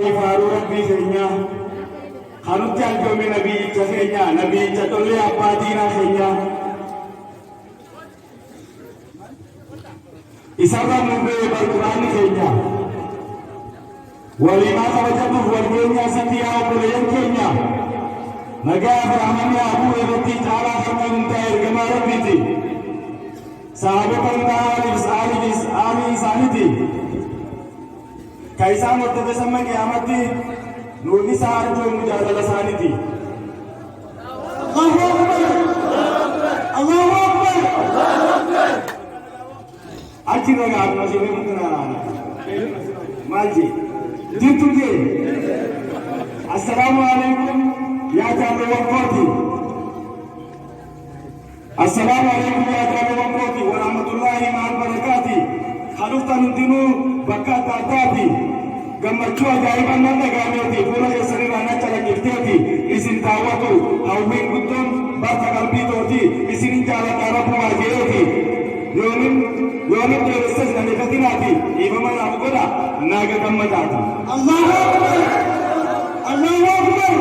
Faru Rabbi keenya hanutti argame nabiyyicha keenya nabiyyicha tollee abbaa diinaa keenya isarraa nuufee barquraanni keenya waliimaa kabajatuuf walgeenya asitti yaa obboleeyyan keenya nagaa abrahaamanii abuu irratti caalaa keenya hundaa ergamaa rabbiiti sahabota hundaa aali isaaniiti Kaisaan waktu bersama kiamati nuni sahaja mujadala saniti. Allahu Akbar, Allahu Akbar, Allahu Akbar. Aji naga apna sini mungkin maji. Jitu je. Assalamualaikum ya jamaah waktu. Assalamualaikum ya jamaah waktu. Warahmatullahi wabarakatuh. Halutan dinu bakat atati. Gammachuu ajaa'ibaa nama dhagaameeti fuula keessanii raanaa calaqqifteeti isin daawwatu hawwiin guddoon bakka qalbii tooti isinin jaaladhaa rabbumaa jeeti yoonin dheeressas na dhiqatinaati dhiifama naaf godha naaga gammadaati. Allahu Akbar! Allahu Akbar!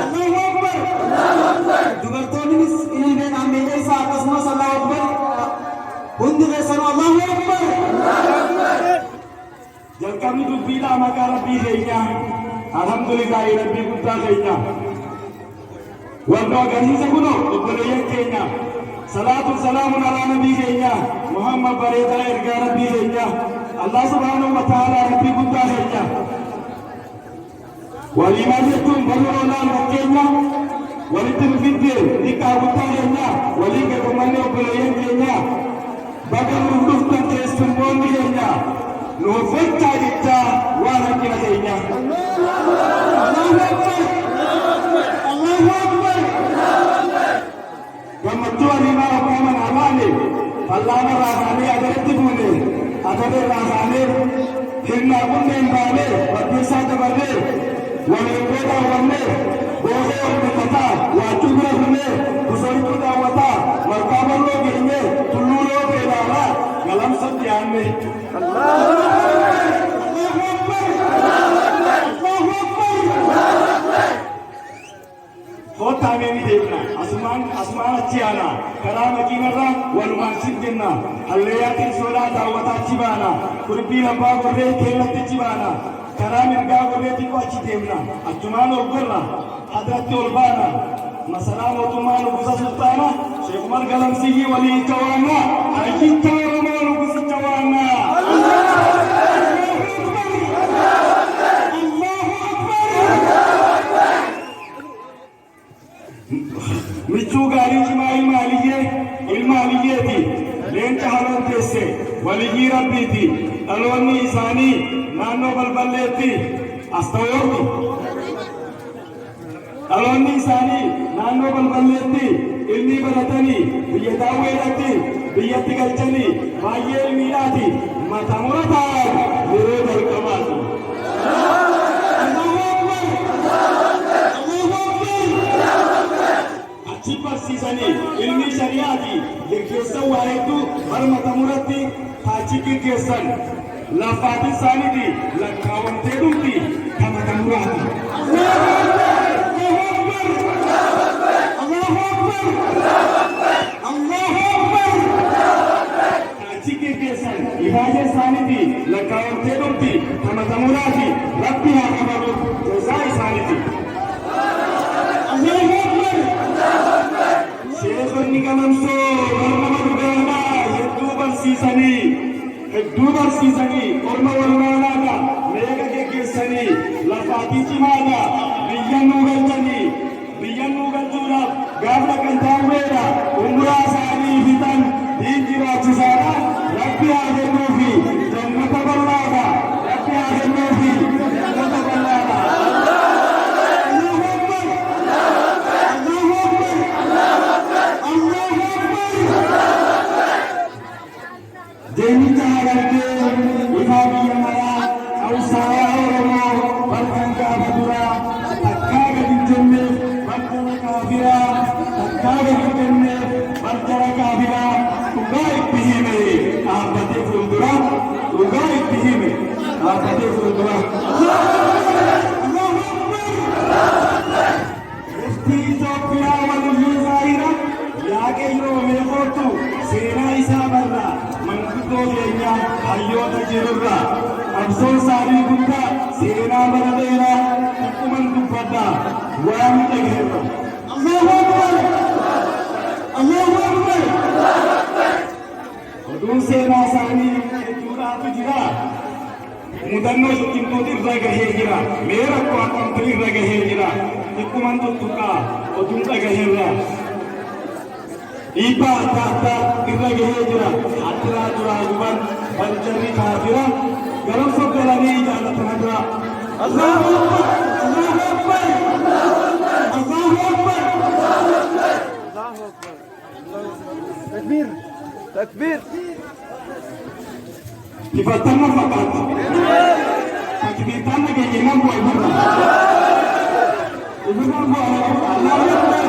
Allahu Akbar! Dubartoonnis ilmeen ammeeyyaa isaa akkasumas Allahu Akbar hundi keessanuu Allahu Akbar! Jalqabni dubbiidhaa maqaa rabbii keenya alhamdulillahi rabbii guddaa keenya waldoo agarsiisa kuno obboleeyyan keenya salaatu salaamun alaa nabii keenya Muhammad bareedaa ergaa rabbii keenya Allah subhanahu wa ta'ala rabbii guddaa keenya waliimaa jettuun baruu olaan fakkeenya walitti nufidde xiqqaa guddaa keenya walii gaggummanne obboleeyyan keenya bakka nuuf dhuftan keessummoonni keenya Nufetta kita wala kina keenya. Allahu Akbar. Allahu Akbar. Gammachuu alimaa rabbaman amaane fallaana raasaanee agarratti buune agarre raasaanee hirnaa kunneen baanee bakkeessaa dabarree waliin daawwannee boosee walbitataa waachuu bira fuunee busoituu daawwataa marqaa balloo geenyee tulluu loo beelaalaa galamsa dhiyaanne. Kota kami deemna asumaan achi yaana karaa makiinarraa walumaan jenna halleeyyatiin sodaa daawwataa achi baana kurbii abbaa gorree keellatti achi baana karaa mirgaa gorree xiqqoo achi deemna achumaan ol gorra hadratti ol baana masalaa mootummaa nugusa sultaana Sheekh Umar Galamsiyyi walii tawaana ayyitta Oromoo nugusicha waana. Michuu gaarii cimaa ilma aliyyeeti leenca haroon teesse waliyyii rabbiiti dhaloonni isaanii naannoo balballeetti astawoorti dhaloonni isaanii naannoo balballeetti ilmii baratanii biyya daawweedhatti biyyatti galchanii baay'ee ilmiidhaati mata murataan yeroo jalqabaati. Barsiisanii ilmi shari'aati geggeessan waa hedduu barmata muratti taachi geggeessan lafaatiin isaaniiti lakkaawwamtee dhumti tamata muraati. Taachi geggeessan ifaajee isaaniiti lakkaawwamtee dhumti tamata muraati rabbi haa qabamu jazaa isaaniiti. Sheekonni Galamsoo barnama dhugaadhaa hedduu barsiisanii orma walwaalaadha meeqa geggeessanii lafaatii cimaadha biyya nuu galchuudhaaf gaafa kan taa'uudha umuraa isaanii fitan jiraachisaadha rabbi haa kennuufi jannata bal'aadha rabbi haa kennuufi jannata bal'aadha. Deemita agartee ifaa biyya maraa hawsaa Oromoo balkan gaafa duraa hayyoota jirurra qabsoo isaanii guddaa seenaa bara dheeraa dhukkuman dubbadha waan dhageerra. Allahu Akbar! Allahu Akbar! Oduun seenaa isaanii hedduudhaatu jira. Mudannoo shukkintoota irra gahee jira. Mee rakkoo akkamtu irra gahee jira. Dhukkuman tuttuqaa oduun dhagaheerra. Dhiibbaa adda addaa irra gahee jira. Addiraa duraa guban baljarri kaafira. Garam soggalanii jaallatama dura. Allahu Akbar! Allahu Akbar! Allahu Akbar! Allahu Akbar! Takbir! Takbir! Tifatama fakkaata. Takbirtaan nageenya bu'aa ibirra. Ibirra bu'aa Allahu Akbar!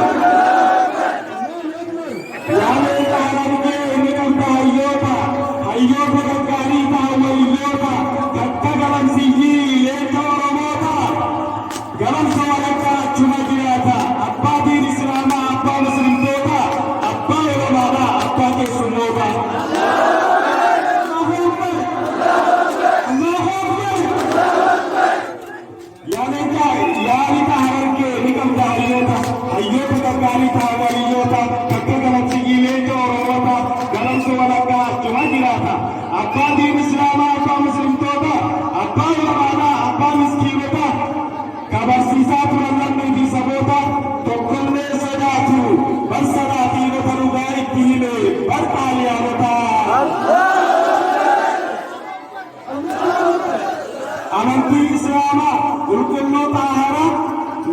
Yaalee taa'anii inni qabda hayyoota gaggaarii taa'awwayyoota takka galamsiyyii leenca Oromoota galamsa walakkaa achuma jiraata abbaa diin Islaamaa abbaa Muslimtoota abbaa Oromoodhaa abbaa keessummoota. Yaalee taa'arkee ni qabda hayyoota gaggaarii taa'awwayyoota takka galamsiyyii leenca Oromoota galamsa walakkaa achuma jiraata abbaa diin Islaamaa abbaa Muslimtoota abbaa Oromoodhaa abbaa miskiinota kabarsiisaa turan lammii fi saboota tokkollee sodaatu bar sadaatiinota dhugaa itti hime bar xaaliyaanota. Amantii Islaamaa qulqulloota haaraa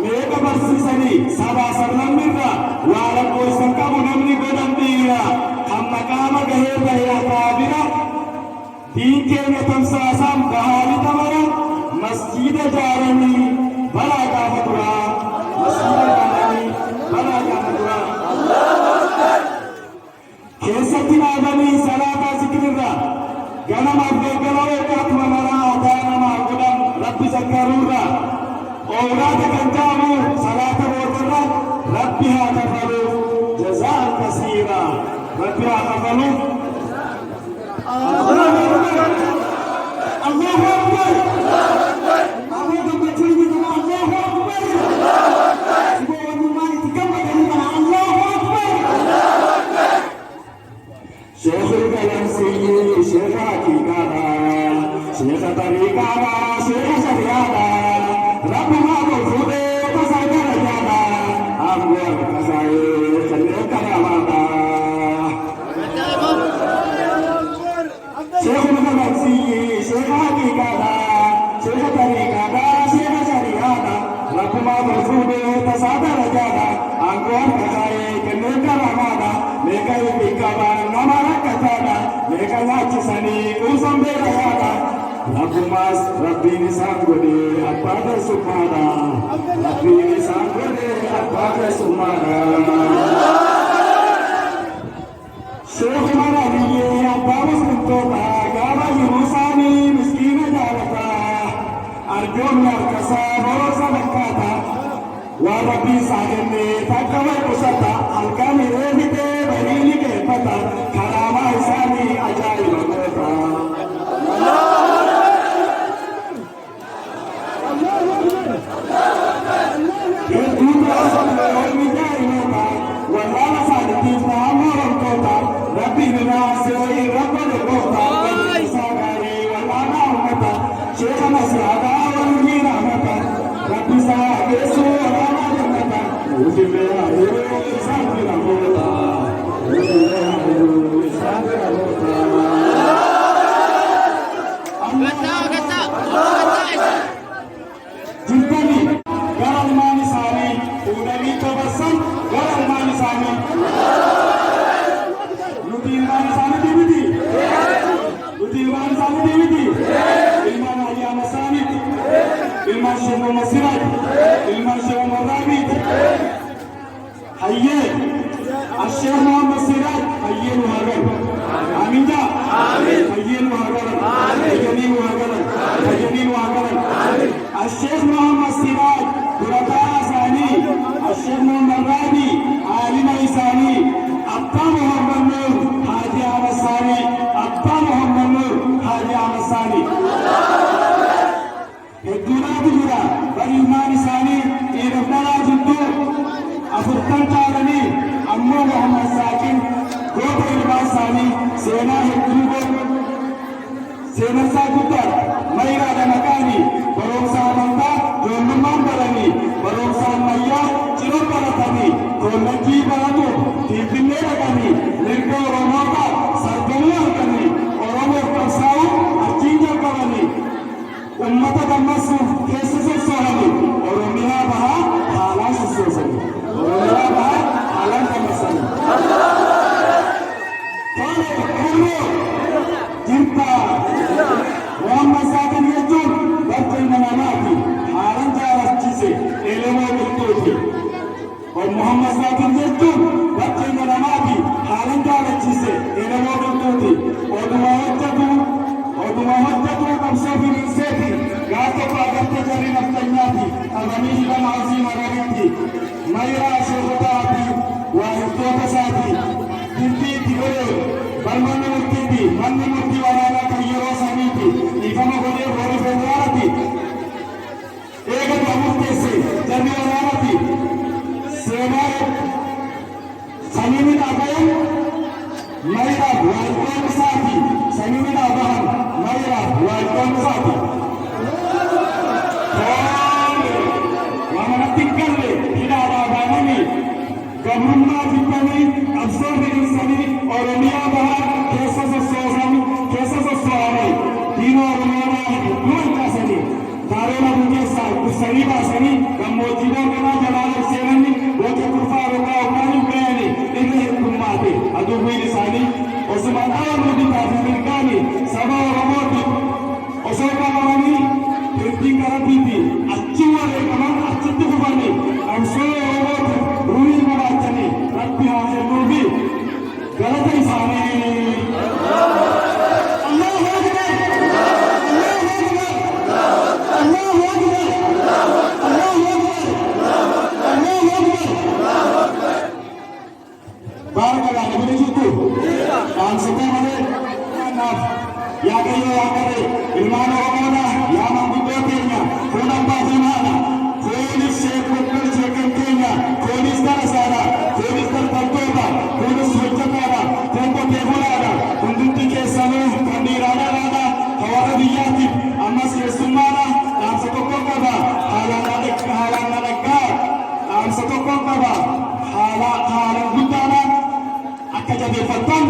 meeqa barsiisanii sabaa sablammirra waa lakkoofsan qabu namni godhan dhiira hamma qaama gahee bahee akaabira diin keenya tamsaasaan bahaali tamara masjiida jaaranii balaa gaafa duraa masjiida jaaranii balaa gaafa duraa keessatti dhaabanii salaataa zikirra ganamaaf deeggaroo eeggatuma maraa aadaa namaa godhan rabbi zakkaruurra oolaata kan jaamu salaata boodarra rabbi haa kafaluuf jazaan kasiira rabbi haa kafaluuf. Allahu Akbar! Allahu Akbar! Allahu Akbar! Sheikhul Galamsiyyi, Sheikh Hakikada, Sheikh Tariqada, Sheikh Shariada, Rabbuna Gulfude, Pasagara Jada, Amwar Kasai, Khalil Karamada. Sheikhul Galamsiyyi, Sheikh Hakikada, Sheikh Tariqada, Sheikh Shariada, Rabbuna Gulfude, Pasagara Jada, Amwar Kasai, Khalil Karamada. Meka yubikaba namara katada meka yachisani usambera yada Rabbumas Rabbini sangode apada sumada Rabbini sangode apada sumada Sheikh Manaliye abbas mutota gaba yurusani miskina jalata arjun narkasa rosa bakata wa Rabbi sagene takawai kusata alkami rehite barini ke pata karama isani ajaib kota kedua sampai mijai mata wala sadiki fahamu kota Rabbi nasiri Rabbi kota sagari wala mata Sheikh Masada wangira mata Rabbi sagesu Ujibe ayo isangila kota Ujibe ayo isangila kota Kata Jintani garam manisani udami tabasam garam manisani Lutin manisani dividi Lutin manisani dividi Ilman ayam sanit Ilman shehu masirat Ilman shehu marabit Hayye Asyik Muhammad Sirat Hayye Muhammad Amin ja Hayye Muhammad Hayye Muhammad Hayye Muhammad Asyik Muhammad Sirat Durata Asani Asyik Muhammad Rabi Alim Isani Abba Muhammad Nur Haji Ahmad Sani Abba Muhammad Nur Haji hedduudhaatu jira bari ilmaan isaanii dhiiraaf dhalaa jidduu afurtan caalanii ammoo Muhammad Saakin goota ilmaan isaanii seenaa hedduu seenasaa guddaa mayraadha maqaanii barumsa amantaa ijoollummaan baranii barumsa ammayyaa cina baratanii kollejjii baratu Finfinnee dhaqanii mirga Oromootaa sargamuu arganii Oromoof qabsaa'uu achiin jalqabanii ummata dammaqsuuf keessa sosso'anii Oromiyaa bahaa haalaan sossoosanii Oromiyaa bahaa haalaan dammaqsanii. Muhammad Saakin jechuun bakka ilma namaati haalaan jaalachiise elemoo qilxuuti. Muhammad Saakin jechuun bakka ilma namaati haalaan jaalachiise elemoo qilxuuti. Oduma hojjetu qabsoo finiinseeti gaafa baagatte jarri naftanyaati qabanii hidhama asii marariitti mayraa sheekotaa fi waahirtoota isaati dintiitti godhee balmanni murtiiti manni murtii waraanaa kan yeroo saniiti dhiifama godhee boori federaalaati eegata murteesse jarri waraanaati seenaa sanii midhaagayan mayraaf waahirtoon isaati sanii midhaagahan mayraaf waahirtoon isaati wamanatti galle hidhaadhaa baananii gabrummaa fiddanii qabsoo finiinsanii Oromiyaa bahaa keessa sosso'anii diina Oromiyaa hedduu hanqaasanii taarona bukeessaa dursanii baasanii gammoojjii boorganaa jalaa seenanii boca kurfaa rogaa ogaanii ga'anii inni heddummaate aduwwiin isaanii osuma dhaabuu bitaa fi mirgaanii saba Oromootiif osoo qabamanii hirdiin garabbiitiin achi wareegaman achitti fufanii qabsoo Oromootiif ruhii baraatanii rabbi haa kennuufi galata isaanii. Allahu Akbar! Allahu Akbar! Allahu Akbar! Allahu Akbar! Allahu Akbar! Barakallahu nabi jirtu. Ansitee malee naaf yaa gayyoo yaa qaree ilmaan Oromoodhaa yaa manguddoo keenya fuula abbaa fi haadha kunis sheekottan sheekan keenya kunis darasaadha kunis daldaltoota kunis hojjetaadha kan qotee bulaadha hundumti keessanuu kan dhiiraadhaadha kan warra biyyaatiif ammas keessummaadha dhaamsa tokko qaba haalaan nadhaggaa dhaamsa tokko qaba haalaan guddaadha akka jabeeffattan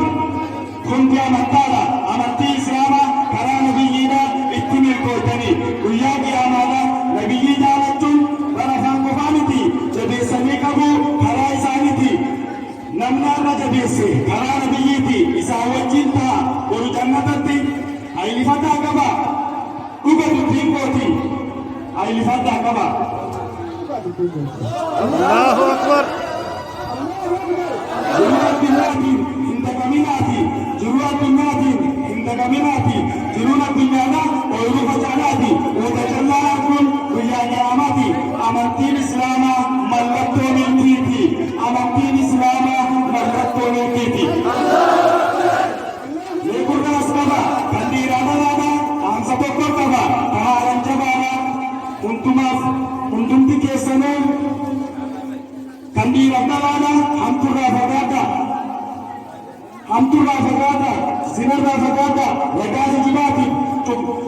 hundi amantaadha amantii islaamaa karaa nabiyyiidha itti milkootanii guyyaa qiyaamaadha nabiyyii jaalachuun bara afaan qofaa miti jabeessanii qabu karaa isaaniiti namni har'a jabeesse karaa nabiyyiiti isaan wajjin ta'a boru jannatatti ayilifataa qaba dhuga dubbiin kooti ayilifataa qaba. Allahu Akbar! Jiruu addunyaatiin hin dagaminaati jiruu addunyaatiin hin dagaminaati jiruun addunyaadhaa ooyiruu facaanaati wanta callaa arguun guyyaa qiyaamaati amantiin islaamaa mallattoo milkiiti amantiin islaamaa mallattoo milkiiti. Leekurraas qaba kan dhiiraa dhalaadha dhaamsa tokko qaba kan haalaan jabaadha hundumaaf hundumti keessanuu kan dhiiraaf dhalaadha hamturraa fagaadha sinarraa fagaadha ragaa hijibaatiif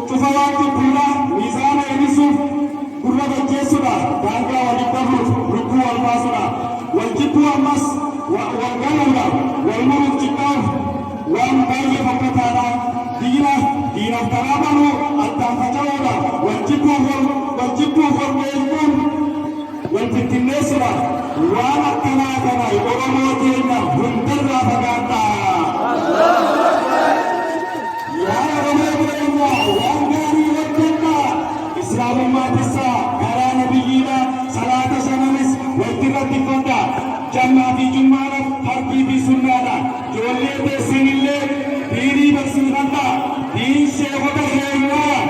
cufa waanti kuulaa miizaana hir'isuuf gurra gaggeessudha daangaa waliin dabruuf lubbuu wal baasudha wal jibbuu ammas wal galuudhaaf wal muruuf xiqqaa'uuf waan baay'ee fakkataadha diinaaf karaa banuu addaan faca'uudhaaf wal jibbuuf wal beekuun wal bittinneessudha waan akkanaa kana Oromoo keenya hundarraa fagaadha. Yaa Oromoo keenya waan gaarii hojjedha islaamummaa keessaa karaa nabiyyiidha salaata shananis walitti rakkifadha jannaa fi jummaadha harbii fi sunnaadha ijoollee teessinillee diinii barsiifadha diin sheekota keenyaa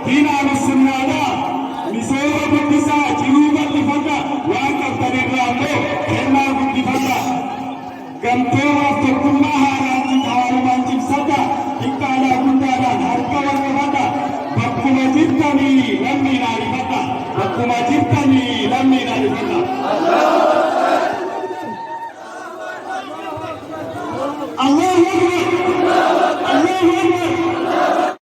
diin ahlussunnaadha misooma guddisaa jiruu bal'ifadha waan qabdanirraa immoo kennaa guddifadha gamtoomaaf tokkummaa haalumaan cimsadha xiqqaadhaa guddaadhaan harka wal qabadha bakkuma jirtanii lammiin ariifadha. Bakkuma jirtanii lammiin ariifadha.